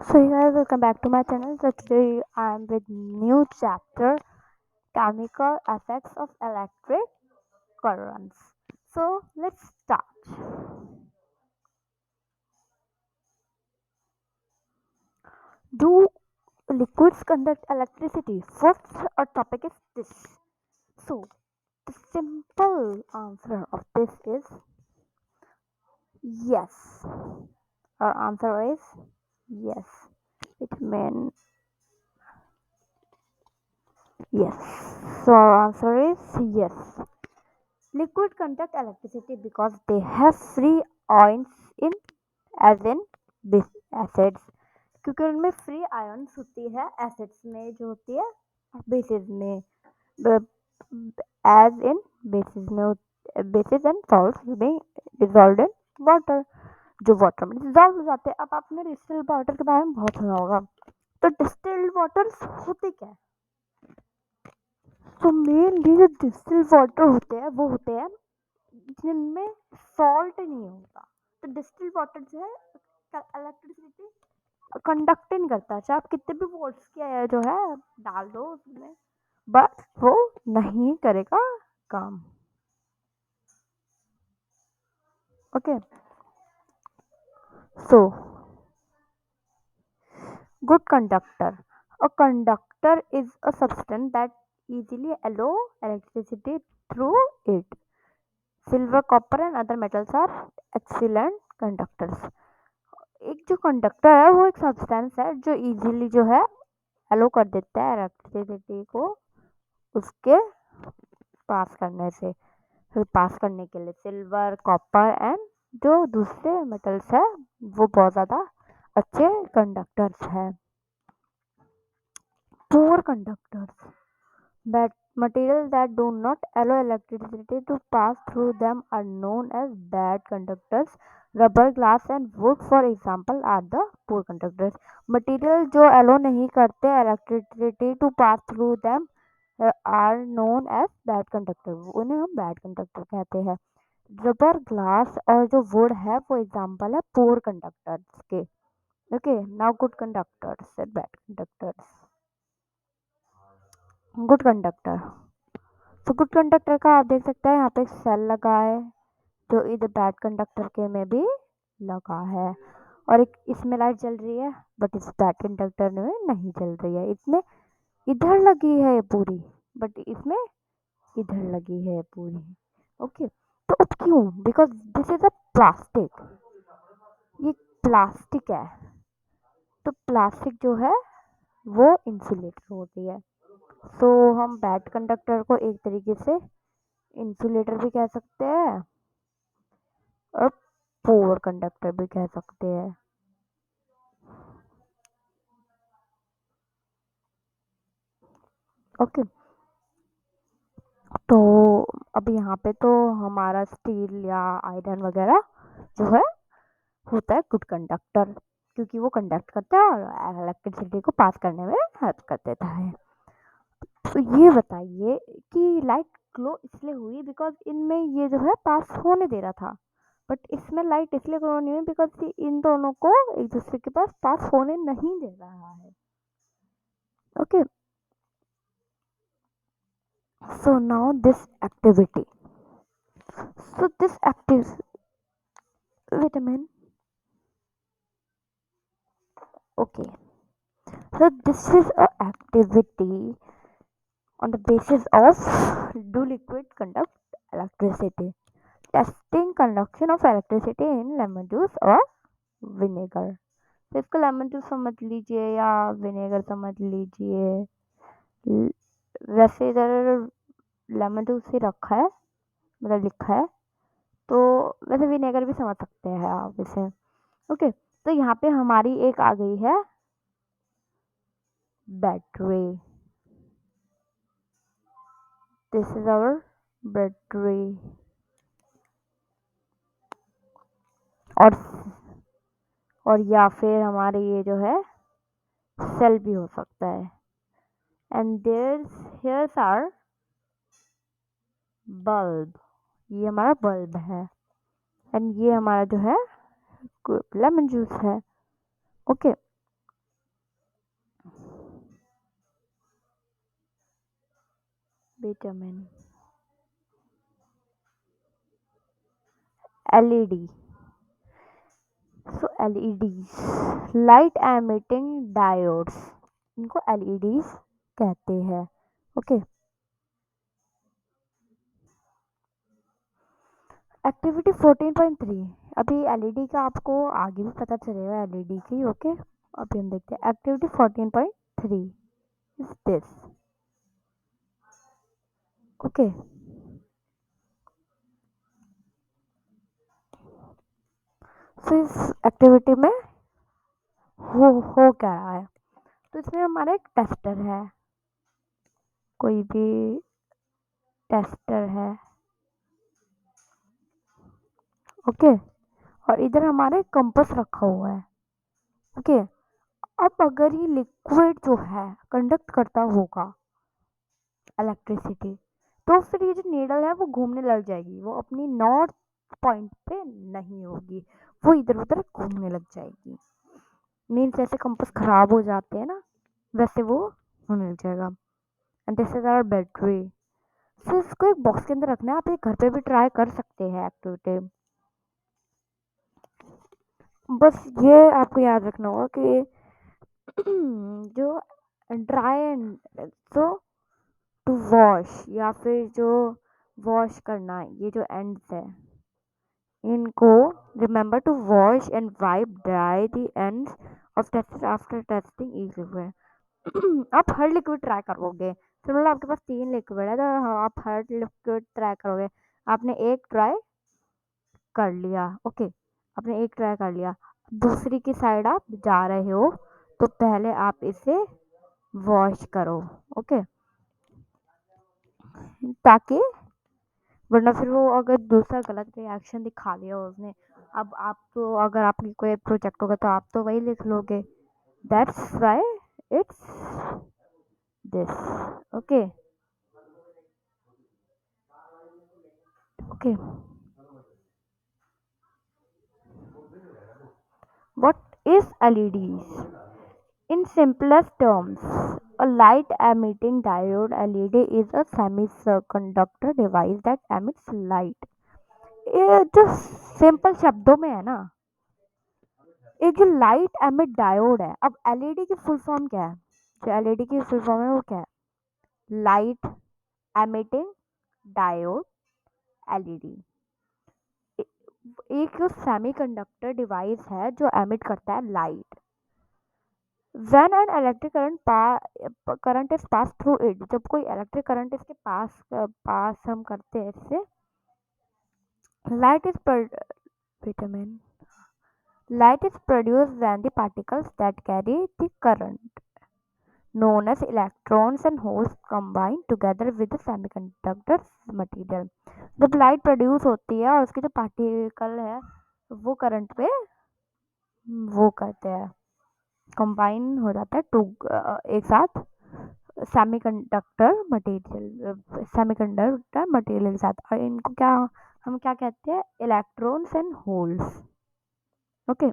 So you guys welcome back to my channel. So today I am with new chapter chemical effects of electric currents. So let's start. Do liquids conduct electricity? First our topic is this. So the simple answer of this is yes. Our answer is yes. It means yes. So our answer is yes. Liquid conduct electricity because they have free ions in as in acids, क्योंकि उनमें free ions होती है acids में जो होती है basis में as in basis में basis and salts being dissolved in water जो वाटर में डिसॉल्व हो जाते हैं। अब आपने डिस्टिल्ड वाटर के बारे में बहुत सुना होगा। तो डिस्टिल्ड वाटर्स होते क्या है? तो मेनली जो डिस्टिल्ड वाटर होते हैं वो होते हैं जिनमें सॉल्ट नहीं होता। तो डिस्टिल्ड वाटर जो है इलेक्ट्रिसिटी कंडक्ट नहीं करता, चाहे आप कितने भी वोल्ट्स की जो है डाल दो उसमें, बट वो नहीं करेगा काम। Okay, so good conductor, a conductor is a substance that easily allow electricity through it. Silver, copper and other metals are excellent conductors. एक जो कंडक्टर है वो एक सब्सटेंस है जो इजीली जो है अलो कर देता है इलेक्ट्रिसिटी को उसके पास करने से। फिर पास करने के लिए सिल्वर, कॉपर एंड जो दूसरे मेटल्स है वो बहुत ज़्यादा अच्छे कंडक्टर्स हैं। Poor conductors, that materials that do not allow electricity to pass through them are known as bad conductors. Rubber, glass and wood for example are the poor conductors. Material जो allow नहीं करते electricity to pass through them are known as bad conductor, उन्हें हम bad conductor कहते हैं। Rubber, glass और जो would है वो एग्जाम्पल है पुअर कंडक्टर्स के। Okay, now good conductors and bad conductors. Good conductor, तो गुड कंडक्टर का आप देख सकते हैं यहाँ पे एक सेल लगा है जो इधर बैड कंडक्टर के में भी लगा है, और एक इसमें लाइट जल रही है बट इस बैड कंडक्टर में नहीं जल रही है। इसमें इधर लगी है पूरी बट इसमें इधर लगी है पूरी। ओके, तो अब क्यों? Because this is a plastic, ये प्लास्टिक है। तो प्लास्टिक जो है वो इंसुलेटर होती है। तो हम बैड कंडक्टर को एक तरीके से इंसुलेटर भी कह सकते हैं और पुअर कंडक्टर भी कह सकते हैं। ओके, तो अब यहाँ पे तो हमारा स्टील या आयरन वगैरह जो है होता है गुड कंडक्टर, क्योंकि वो कंडक्ट करता है और इलेक्ट्रिसिटी को पास करने में हेल्प कर देता है। तो ये बताइए कि लाइट ग्लो इसलिए हुई बिकॉज इनमें ये जो है पास होने दे रहा था, बट इसमें लाइट इसलिए ग्लो नहीं हुई बिकॉज इन दोनों को एक दूसरे के पास होने नहीं दे रहा है। Okay, so now this activity, so this active wait a minute. Okay, so this is a activity on the basis of do liquid conduct electricity, testing conduction of electricity in lemon juice or vinegar। तो इसको lemon juice समझ लीजिए या vinegar समझ लीजिए, वैसे इधर lemon juice ही रखा है मतलब लिखा है, तो वैसे विनेगर भी समझ सकते हैं आप इसे। ओके, तो यहाँ पे हमारी एक आ गई है battery, this is our battery. और या फिर हमारे ये जो है सेल भी हो सकता है। And there here's are bulb, ये हमारा बल्ब है एंड ये हमारा जो है लेमन जूस है। Okay, vitamin LED. So LEDs light emitting diodes, इनको एलईडीज कहते हैं। Okay, activity 14.3। अभी एलईडी का आपको आगे भी पता चलेगा एलईडी की। ओके, अभी हम देखते हैं एक्टिविटी 14.3 इज दिस। ओके, सो इस एक्टिविटी में हो क्या रहा है, तो इसमें हमारा एक टेस्टर है, कोई भी टेस्टर है। ओके, और इधर हमारे कंपास रखा हुआ है। ओके, अब अगर ये लिक्विड जो है कंडक्ट करता होगा इलेक्ट्रिसिटी, तो फिर ये जो नीडल है वो घूमने लग जाएगी, वो अपनी नॉर्थ पॉइंट पे नहीं होगी, वो इधर उधर घूमने लग जाएगी। मीन्स जैसे कंपास खराब हो जाते हैं ना, वैसे वो होने लग जाएगा। And this is our battery. So इसको एक बॉक्स के अंदर रखना है, आप ये घर पे भी ट्राई कर सकते हैं एक्टिविटी। बस ये आपको याद रखना होगा कि जो ड्राई एंड तो टू वॉश या फिर जो वॉश करना है, ये जो एंड्स है इनको remember to wash and wipe dry the ends of test after testing each liquid. आप हर लिक्विड ट्राई करोगे, तो मतलब आपके पास 3 लिक्विड है, तो आप हर लिक्विड ट्राई करोगे। आपने एक ट्राई कर लिया। ओके, आपने एक ट्राई कर लिया, दूसरी की साइड आप जा रहे हो, तो पहले आप इसे वॉश करो। ओके, ताकि वरना फिर वो अगर दूसरा गलत रिएक्शन दिखा दिया उसने, अब आप तो अगर आपकी कोई प्रोजेक्ट होगा तो आप तो वही लिख लोगे। That's why it's this. Okay, okay, what is LEDs? In simplest terms, a light emitting diode LED is a semiconductor device that emits light। ये जो सिंपल शब्दों में है ना, एक जो लाइट एमिट डायोड है। अब एलईडी की फुल फॉर्म क्या है, जो एलईडी की फुल फॉर्म है वो क्या है, लाइट एमिटिंग डायोड एलईडी। एक सेमीकंडक्टर डिवाइस है जो एमिट करता है light. When an electric current is pass through it, जब कोई इलेक्ट्रिक करंट इसके पास हम करते हैं इससे, light is vitamin light is produced when the particles that carry the current known as electrons and holes combine together with the semiconductor material। जब light produce होती है और उसके जो पार्टिकल है वो करंट पे वो करते हैं, कंबाइन हो जाता है टू एक साथ सेमीकंडक्टर मटेरियल के साथ, और इनको क्या हम क्या कहते हैं, electrons and holes. Okay,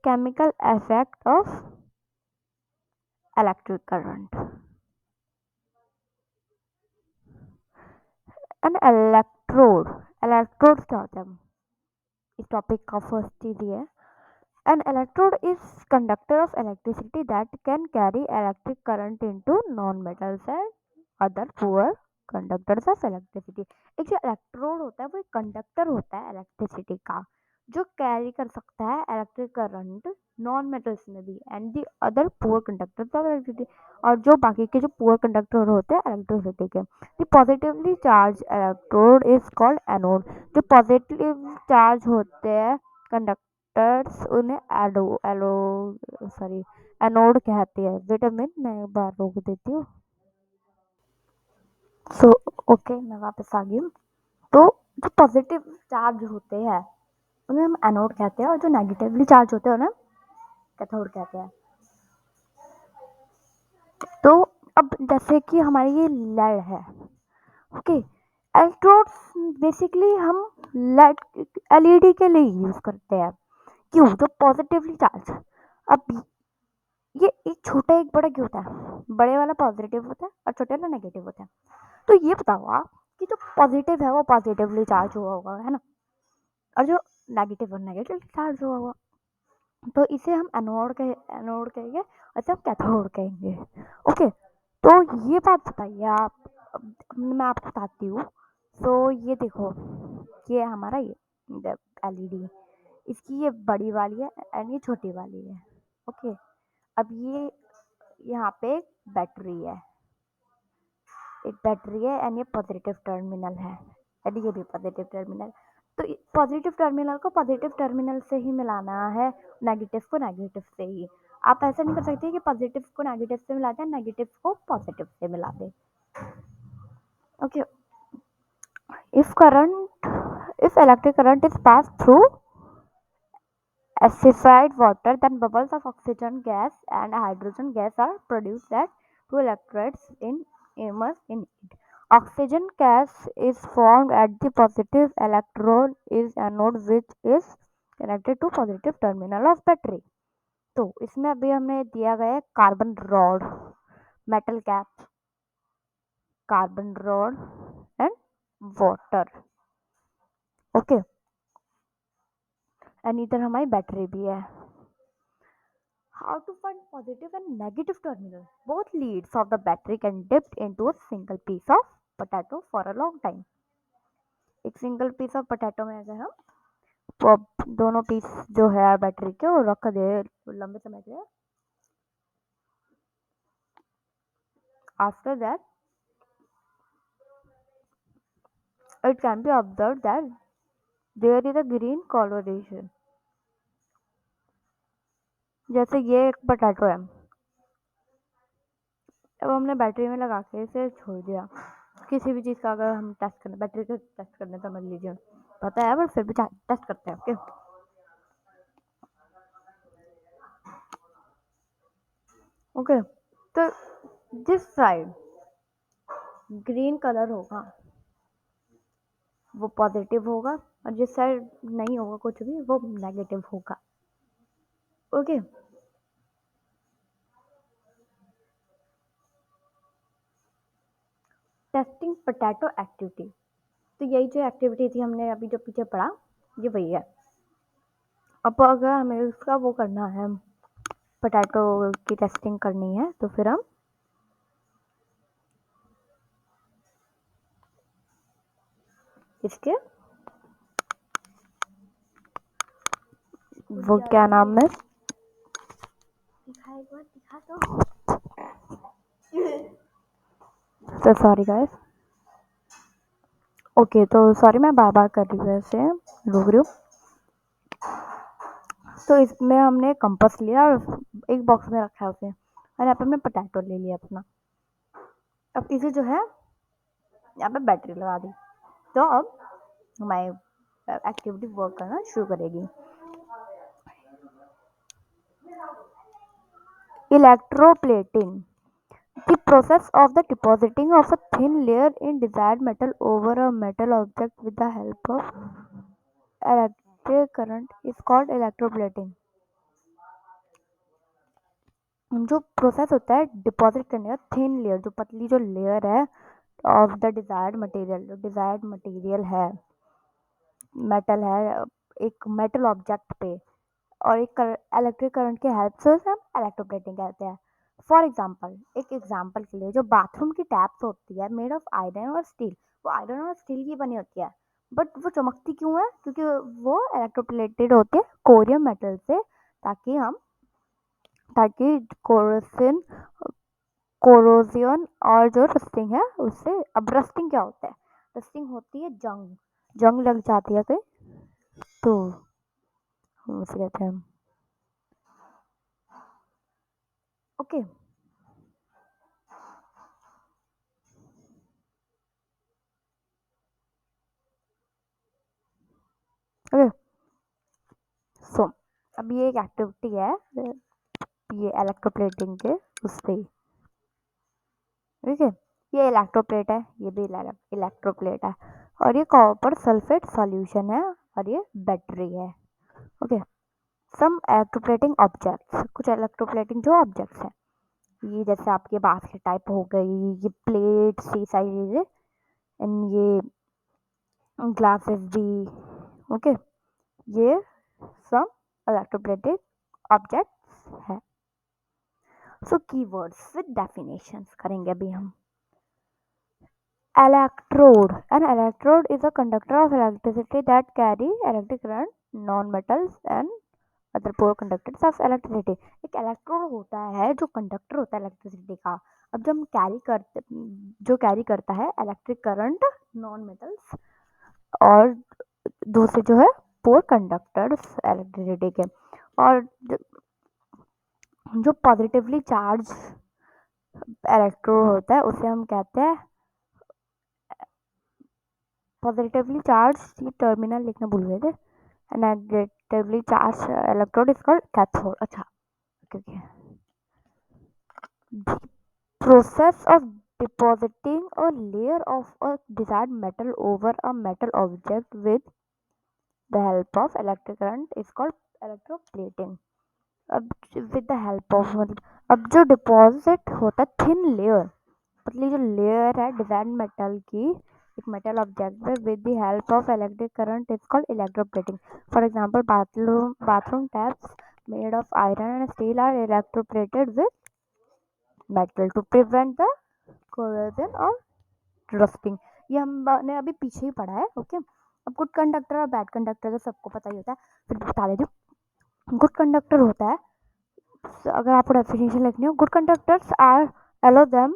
chemical effect of electric current। an electrode, electrodes क्या होता है, इस टॉपिक का फर्स्ट चीज ये है। an electrode is conductor of electricity that can carry electric current into non-metals and other poor conductors of electricity। एक जो इलेक्ट्रोड होता है वो एक कंडक्टर होता है इलेक्ट्रिसिटी का, जो कैरी कर सकता है इलेक्ट्रिक करंट नॉन मेटल्स में भी and the other poor conductors of electricity, और जो बाकी के जो पुअर कंडक्टर होते हैं इलेक्ट्रिसिटी के। The positively charge electrode is called anode. जो पॉजिटिव चार्ज होते हैं कंडक्टर्स उन्हें एनोड कहते हैं। विटामिन मैं एक बार रोक देती हूँ। सो ओके, मैं वापस आ गई हूँ। तो जो पॉजिटिव चार्ज होते हैं उन्हें हम एनोड कहते हैं, और जो नेगेटिवली चार्ज होते हैं उन्हें कैथोड कहते हैं। तो अब जैसे कि हमारी ये लेड है। ओके, इलेक्ट्रोड्स बेसिकली हम लेड एलईडी के लिए यूज करते हैं। क्यों, तो पॉजिटिवली चार्ज। अब ये एक छोटा एक बड़ा क्यों होता है? बड़े वाला पॉजिटिव होता है और छोटे वाला नेगेटिव होता है। तो ये बताओ आप कि जो पॉजिटिव है वो पॉजिटिवली चार्ज हुआ होगा, है ना, और जो नेगेटिव और नेगेटिव चार्ज हुआ होगा। तो इसे हम एनोड कहेंगे, इसे हम कैथोड कहेंगे। ओके, तो ये बात बताइए आप, मैं आपको बताती हूँ। तो ये देखो, ये हमारा ये एलईडी, इसकी ये बड़ी वाली है एंड ये छोटी वाली है। ओके, अब ये यहाँ पे एक बैटरी है, एंड ये पॉजिटिव टर्मिनल है एंड ये भी पॉजिटिव टर्मिनल। तो पॉजिटिव टर्मिनल को पॉजिटिव टर्मिनल से ही मिलाना है, नेगेटिव को नेगेटिव से ही। आप ऐसा नहीं कर सकते कि पॉजिटिव को नेगेटिव से मिला दें, नेगेटिव को पॉजिटिव से मिला दें। Okay, if electric current is passed through acidified water, then bubbles of oxygen gas and hydrogen gas are produced at two electrodes in immersed in it. Oxygen gas is formed at the positive electrode is anode which is connected to positive terminal of battery. तो इसमें अभी हमने दिया गया है carbon rod, metal cap, carbon rod and water. Okay, and इधर हमारी battery भी है। How to find positive and negative terminal? Both leads of the battery can dip into a single piece of potato for a long time. एक single piece of potato में अगर हम दोनों piece जो है बैटरी के वो रख दे लंबे समय के, after that it can be observed that there is a green coloration. जैसे ये एक पोटैटो है, अब हमने बैटरी में लगा के इसे छोड़ दिया। किसी भी चीज़ का अगर हम टेस्ट करना, बैटरी का टेस्ट करने समझ लीजिए, पता है पर फिर भी टेस्ट करते हैं। ओके, ओके, तो जिस साइड ग्रीन कलर होगा वो पॉजिटिव होगा और जिस साइड नहीं होगा कुछ भी वो नेगेटिव होगा। ओके, टेस्टिंग पोटैटो एक्टिविटी, तो यही जो एक्टिविटी थी हमने अभी जो पीछे पढ़ा ये वही है। अब अगर हमें उसका वो करना है, पोटैटो की टेस्टिंग करनी है, तो फिर हम इसके वो क्या नाम है, दिखा तो सॉरी गाइस। ओके, तो सॉरी मैं बार बार कर रही हूँ, ऐसे रुक रही हूँ। तो इसमें हमने कंपास लिया और एक बॉक्स में रखा है उसे, और यहाँ पे हमने पोटैटो ले लिया अपना। अब इसे जो है यहाँ पे बैटरी लगा दी, तो अब हमारी एक्टिविटी वर्क करना शुरू करेगी। Electroplating, the process of the depositing of a thin layer in desired metal over a metal object with the help of electric current is called electroplating. जो प्रोसेस होता है डिपॉजिट करने का, थिन लेयर, जो पतली जो लेयर है of the desired material, जो डिजायर्ड मटेरियल है, मेटल है, एक मेटल ऑब्जेक्ट पे, और एक इलेक्ट्रिक करंट की हेल्प से उसे हम इलेक्ट्रोप्लेटिंग कहते हैं। फॉर एग्जाम्पल, एक एग्जाम्पल के लिए, जो बाथरूम की टैप्स होती है मेड ऑफ आयरन और स्टील, वो आयरन और स्टील की बनी होती है, बट वो चमकती क्यों है? क्योंकि वो इलेक्ट्रोप्लेटेड होती है कोरियम मेटल से, ताकि कोरोजियन और जो रस्टिंग है उससे। अब रस्टिंग क्या होता है? रस्टिंग होती है जंग लग जाती है कहीं, तो उसे कहते हैं। ओके, ओके, सो अब ये एक एक्टिविटी है, ये इलेक्ट्रोप्लेटिंग के उससे, ठीक है। ये इलेक्ट्रोप्लेट है, ये भी इलेक्ट्रोप्लेट है, और ये कॉपर सल्फेट सॉल्यूशन है, और ये बैटरी है। ओके, सम इलेक्ट्रोप्लेटिंग ऑब्जेक्ट्स, कुछ इलेक्ट्रोप्लेटिंग जो ऑब्जेक्ट्स हैं, ये जैसे आपके बास्केट टाइप हो गई, ये प्लेट सी साइज, एंड ये ग्लासेस भी, ओके, ये सम इलेक्ट्रोप्लेटिक ऑब्जेक्ट्स है। सो कीवर्ड्स विद डेफिनेशंस करेंगे अभी हम। Electrode. An electrode is a conductor of electricity that carry electric current, non-metals and other poor conductors of electricity. एक इलेक्ट्रोड होता है जो कंडक्टर होता है इलेक्ट्रिसिटी का। अब जब हम जो कैरी करता है इलेक्ट्रिक करंट, नॉन मेटल्स और दूसरे जो है पोर कंडक्टर्स इलेक्ट्रिसिटी के। और जो पॉजिटिवली चार्ज इलेक्ट्रोड होता है उसे हम कहते हैं पॉजिटिवली चार्ज, ये टर्मिनल लिखना भूल गए थे। Negatively charge electrode is called cathode. अच्छा, okay. Process of depositing a layer of a desired metal over a metal object with the help of electric current is called electroplating. अब with the help of अब जो deposit होता है thin layer, पतली जो layer है design metal की एक मेटल ऑब्जेक्ट में with the help of electric current is called electroplating. For example bathroom taps made of iron and steel are electroplated with metal to prevent the corrosion और rusting. ये हमने अभी पीछे ही पढ़ा है, ओके। अब गुड कंडक्टर और बैड कंडक्टर तो सबको पता ही होता है, फिर बता देती हूँ। गुड कंडक्टर होता है, अगर आपको डेफिनेशन लिखनी हो, good conductors are allow them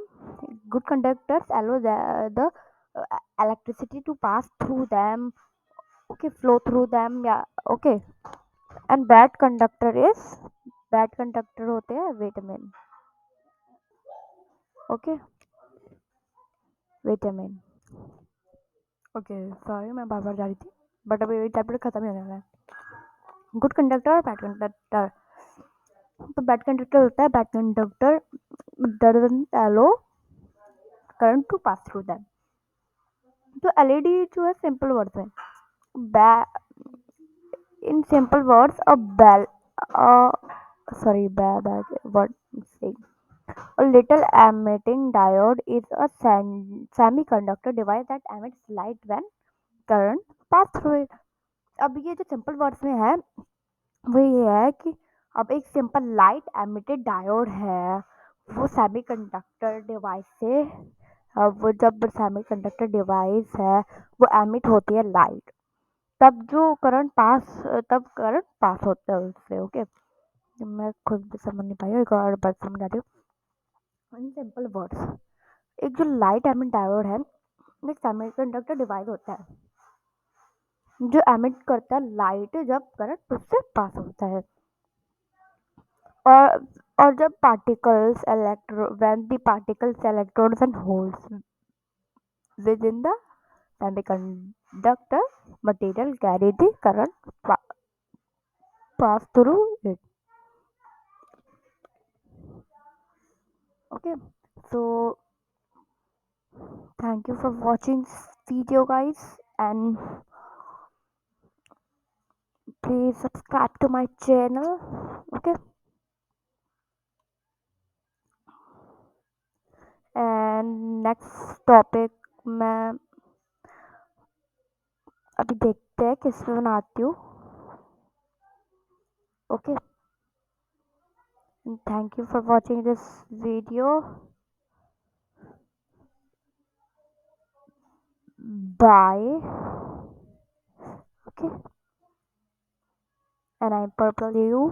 good conductors allow the electricity to pass through them, okay, flow through them, yeah, okay। and bad conductor होते हैं vitamin, okay, vitamin, okay. Sorry मैं बार बार जा रही थी, बट अभी टैबलेट खत्म ही होने वाला है। गुड कंडक्टर और बैड कंडक्टर। तो बैड कंडक्टर होता है, bad conductor doesn't allow current to pass through them। तो एलईडी जो है सिंपल वर्ड्स है, in simple words a bell sorry what saying, a little emitting diode is a semiconductor device that emits light when current pass through it। अब ये जो simple words में है वो ये है कि अब एक सिंपल लाइट एमिटेड डायोड है, वो सेमीकंडक्टर डिवाइस से, वो जब सेमीकंडक्टर डिवाइस है वो एमिट होती है लाइट, तब तब करंट पास होता है उससे, ओके। मैं खुद भी समझ नहीं पाई, एक और बात समझ आती हूँ। इन सिंपल वर्ड्स, एक जो लाइट एमिट डायोड है एक सेमीकंडक्टर डिवाइस होता है जो एमिट करता है लाइट जब करंट उससे पास होता है। और और जब particles when the particles electrons and holes with in the semiconductor material carry the current pass through it, okay। So thank you for watching this video guys, and please subscribe to my channel, okay। and next topic मैं अभी देखते हैं किस पे बनाती हूँ, okay। and thank you for watching this video, bye, okay। and I purple you